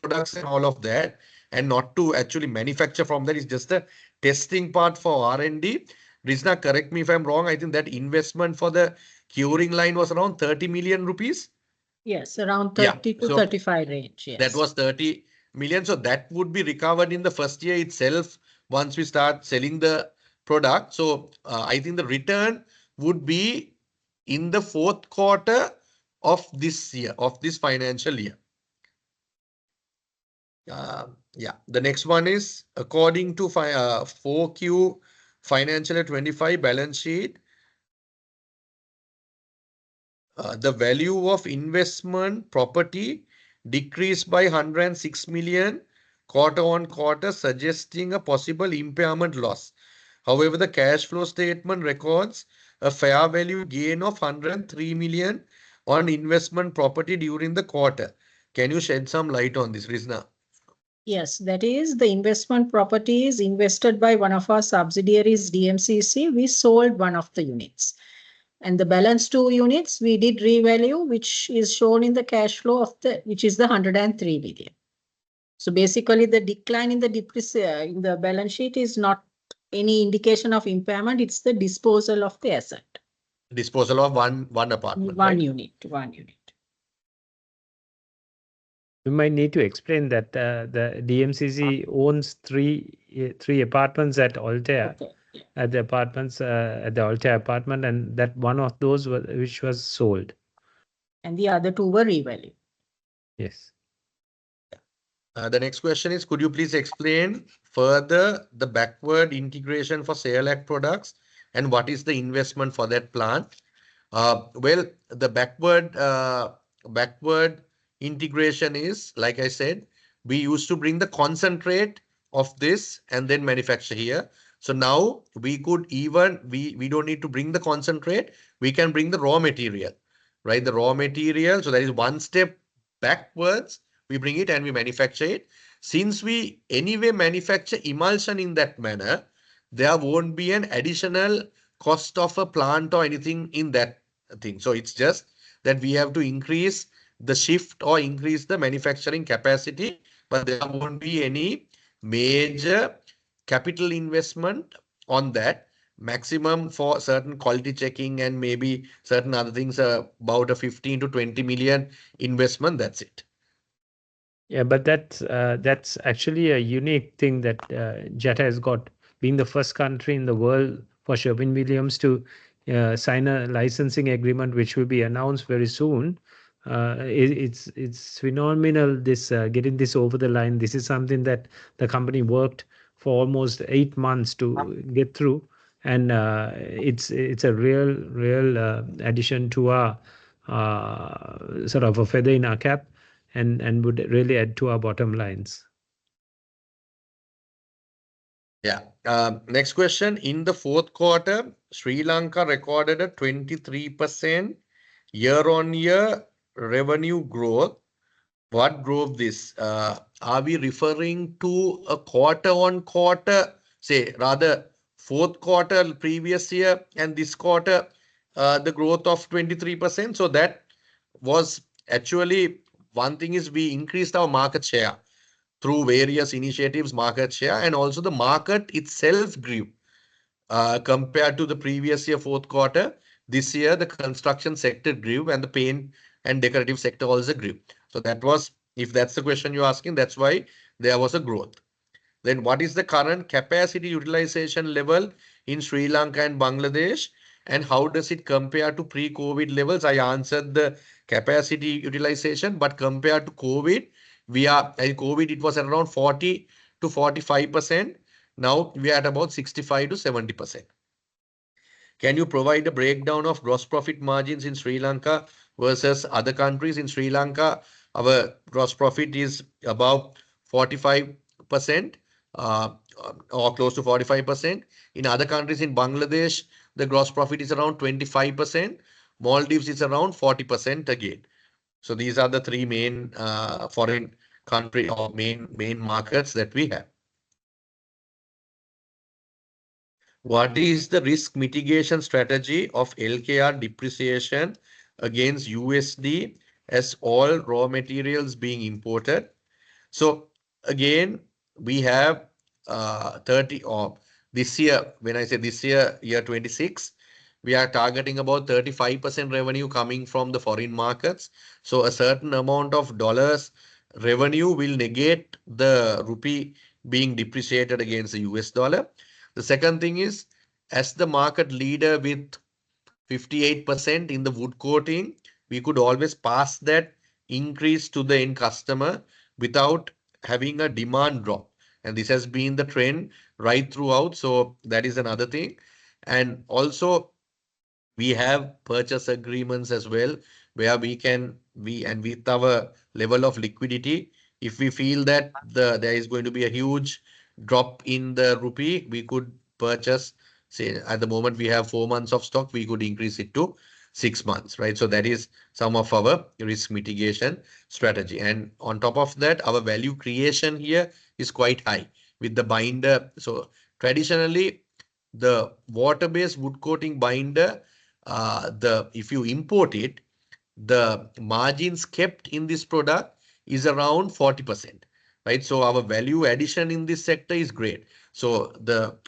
products and all of that, and not to actually manufacture from that. It's just the testing part for R&D. Rizna, correct me if I'm wrong. I think that investment for the curing line was around 30 million rupees. Yes, around 30 to 35 range. Yes. That was 30 million. So that would be recovered in the first year itself once we start selling the product. So I think the return would be in the fourth quarter of this year, of this financial year. Yeah, the next one is, according to 4Q financial year 25 balance sheet, the value of investment property decreased by 106 million quarter on quarter, suggesting a possible impairment loss. However, the cash flow statement records a fair value gain of 103 million on investment property during the quarter. Can you shed some light on this, Rizna? Yes, that is the investment properties invested by one of our subsidiaries, DMCC. We sold one of the units. And the balance 2 units, we did revalue, which is shown in the cash flow of which is the 103 million. So basically the decline in the in the balance sheet is not any indication of impairment. It's the disposal of the asset. Disposal of one apartment. One unit. We might need to explain that the DMCC owns three apartments at Altair, Okay. Yeah. at the apartments at the Altair apartment, and that one of those which was sold. And the other two were revalued. Yes. The next question is, could you please explain further the backward integration for Sailak products and what is the investment for that plant? Well, the backward integration is, like I said, we used to bring the concentrate of this and then manufacture here. So now we could even, we don't need to bring the concentrate. We can bring the raw material, right? The raw material. So that is one step backwards. We bring it and we manufacture it. Since we anyway manufacture emulsion in that manner, there won't be an additional cost of a plant or anything in that thing. So it's just that we have to increase the shift or increase the manufacturing capacity, but there won't be any major capital investment on that. Maximum for certain quality checking and maybe certain other things, about a 15 to 20 million investment. That's it. Yeah, but that's actually a unique thing that JAT has got, being the first country in the world for Sherwin-Williams to sign a licensing agreement, which will be announced very soon. It's phenomenal, this getting this over the line. This is something that the company worked for almost 8 months to get through, and it's a real addition to our sort of a feather in our cap, and would really add to our bottom lines. Yeah. Next question. In the fourth quarter, Sri Lanka recorded a 23% year-on-year revenue growth. What drove this? Are we referring to a quarter-on-quarter, say rather fourth quarter previous year and this quarter, the growth of 23%? So that was actually, one thing is we increased our market share through various initiatives, market share, and also the market itself grew compared to the previous year fourth quarter. This year the construction sector grew and the paint and decorative sector also grew. So that was, if that's the question you're asking, that's why there was a growth. Then what is the current capacity utilization level in Sri Lanka and Bangladesh, and how does it compare to pre-COVID levels? I answered the capacity utilization, but compared to COVID, in COVID it was around 40 to 45%. Now we are at about 65 to 70%. Can you provide a breakdown of gross profit margins in Sri Lanka versus other countries? In Sri Lanka, our gross profit is about 45%, or close to 45%. In other countries, in Bangladesh, the gross profit is around 25%. Maldives is around 40% again. So these are the three main foreign country or main markets that we have. What is the risk mitigation strategy of LKR depreciation against USD as all raw materials being imported? So again, we have 30, or this year, when I say this year, year 26, we are targeting about 35% revenue coming from the foreign markets. So a certain amount of dollars revenue will negate the rupee being depreciated against the US dollar. The second thing is, as the market leader with 58% in the wood coating, we could always pass that increase to the end customer without having a demand drop. And this has been the trend right throughout. So that is another thing. And also, we have purchase agreements as well, where and with our level of liquidity, if we feel that there is going to be a huge drop in the rupee, we could purchase, say at the moment we have 4 months of stock, we could increase it to 6 months, right? So that is some of our risk mitigation strategy. And on top of that, our value creation here is quite high with the binder. So traditionally, the water-based wood coating binder, if you import it, the margins kept in this product is around 40%, right? So our value addition in this sector is great. So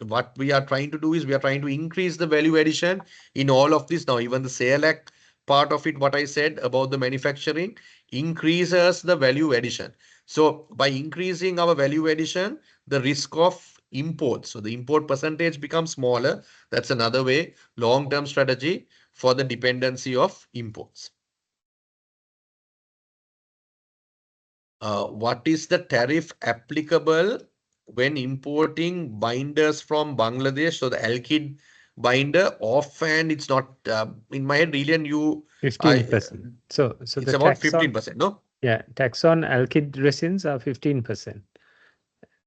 what we are trying to do is we are trying to increase the value addition in all of this. Now, even the Sailak part of it, what I said about the manufacturing, increases the value addition. So by increasing our value addition, the risk of imports, so the import percentage becomes smaller. That's another way, long-term strategy for the dependency of imports. What is the tariff applicable when importing binders from Bangladesh? So the alkyd binder, offhand, it's not in my head, really, and you 15%. So it's the about tax on 15%, no? yeah, tax on alkyd resins are 15%.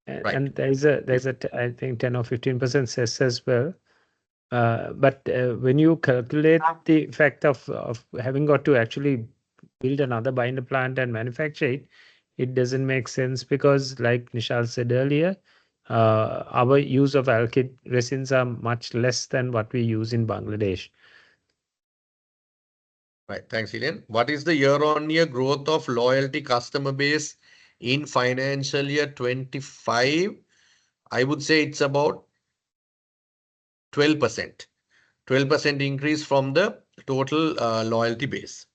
Right. And there's a I think 10 or 15% cess as well. But when you calculate the effect of having got to actually build another binder plant and manufacture it, it doesn't make sense because, like Nishal said earlier, our use of alkyd resins are much less than what we use in Bangladesh. Right. Thanks, Ilian. What is the year-on-year growth of loyalty customer base in financial year 25? I would say it's about 12%. 12% increase from the total loyalty base.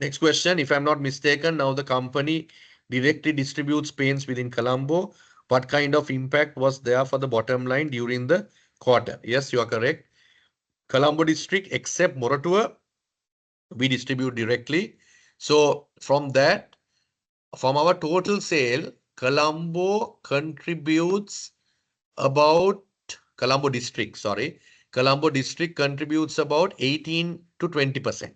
Next question. If I'm not mistaken, now the company directly distributes paints within Colombo. What kind of impact was there for the bottom line during the quarter? Yes, you are correct. Colombo district, except Moratuwa, we distribute directly. So from that, from our total sale, Colombo contributes about Colombo district, sorry. Colombo district contributes about 18 to 20%.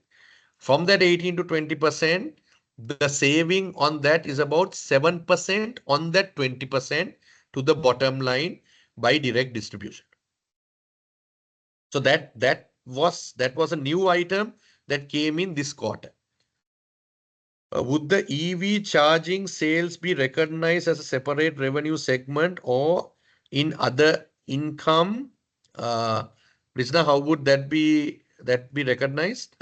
From that 18 to 20%, the saving on that is about 7% on that 20% to the bottom line by direct distribution. So that was a new item that came in this quarter. Would the EV charging sales be recognized as a separate revenue segment or in other income? Krishna, how would that be recognized?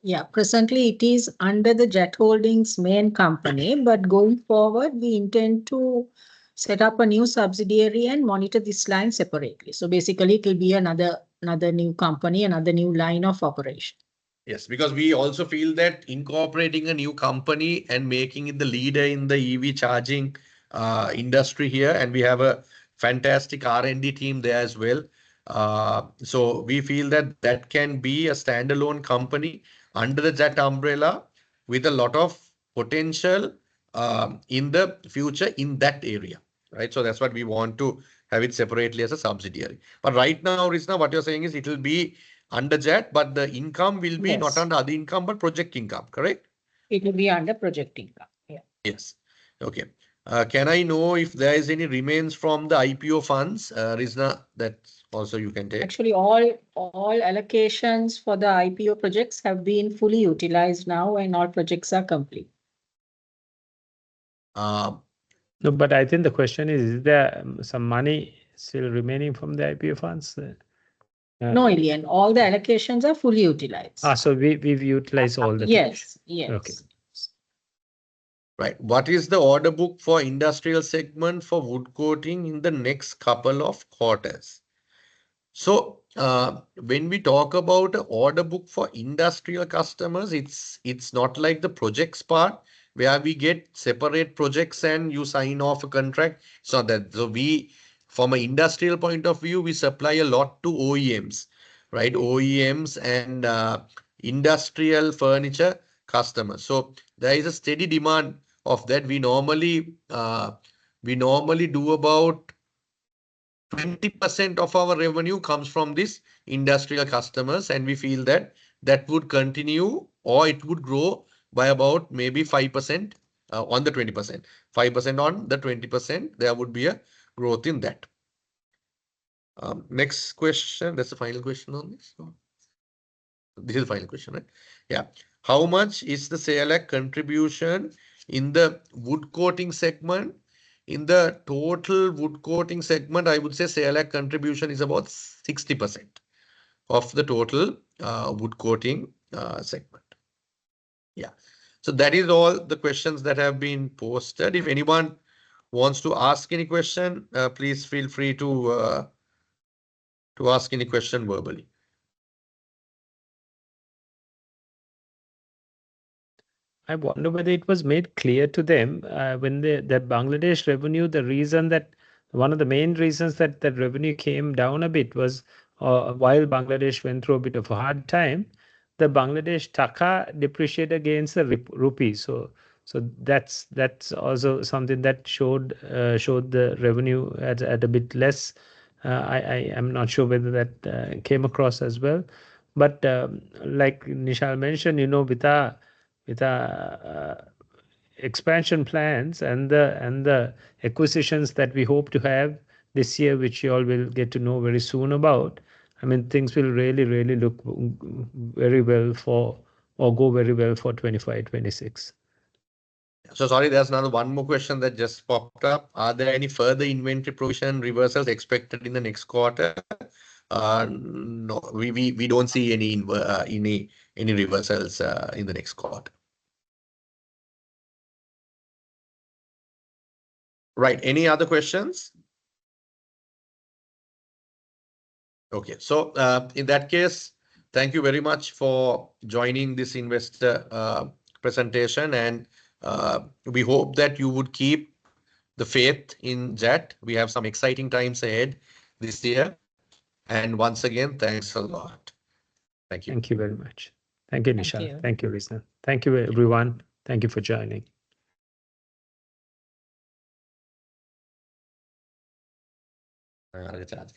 Yeah, presently it is under the JAT Holdings main company, but going forward, we intend to set up a new subsidiary and monitor this line separately. So basically it will be another new company, another new line of operation. Yes, because we also feel that incorporating a new company and making it the leader in the EV charging industry here, and we have a fantastic R&D team there as well. So we feel that that can be a standalone company under the JAT umbrella with a lot of potential in the future in that area, right? So that's what we want to have it separately as a subsidiary. But right now, Rizna, what you're saying is it will be under JAT, but the income will be not under other income, but project income, correct? It will be under project income. Yeah. Yes. Okay. Can I know if there is any remains from the IPO funds? Rizna, that also you can take. Actually, all allocations for the IPO projects have been fully utilized now and all projects are complete. No, but I think the question is there some money still remaining from the IPO funds? No, Ilian, all the allocations are fully utilized. So we've utilized all the Yes, yes. Okay. Right. What is the order book for industrial segment for wood coating in the next couple of quarters? So when we talk about an order book for industrial customers, it's not like the projects part where we get separate projects and you sign off a contract. So that so we, from an industrial point of view, we supply a lot to OEMs, right? OEMs and industrial furniture customers. So there is a steady demand of that. We normally do about 20% of our revenue comes from these industrial customers, and we feel that that would continue or it would grow by about maybe 5% on the 20%. 5% on the 20%, there would be a growth in that. Next question. That's the final question on this. This is the final question, right? Yeah. How much is the SEALAC contribution in the wood coating segment? In the total wood coating segment, I would say SEALAC contribution is about 60% of the total wood coating segment. Yeah. So that is all the questions that have been posted. If anyone wants to ask any question, please feel free to to ask any question verbally. I wonder whether it was made clear to them when the Bangladesh revenue, the reason that one of the main reasons that the revenue came down a bit was while Bangladesh went through a bit of a hard time, the Bangladesh taka depreciated against the rupee. So that's also something that showed the revenue at a bit less. I am not sure whether that came across as well, but like Nishal mentioned, with our expansion plans and the acquisitions that we hope to have this year, which you all will get to know very soon about. I mean, things will really look very well go very well for 25-26. So sorry, there's another one more question that just popped up. Are there any further inventory provision reversals expected in the next quarter? No, we don't see any reversals in the next quarter. Right. Any other questions? Okay. So in that case, thank you very much for joining this investor presentation, and we hope that you would keep the faith in JAT. We have some exciting times ahead this year. And once again, thanks a lot. Thank you. Thank you very much. Thank you, Nishal. you. Thank you, Rizna. Thank you, everyone. Thank you for joining. Charge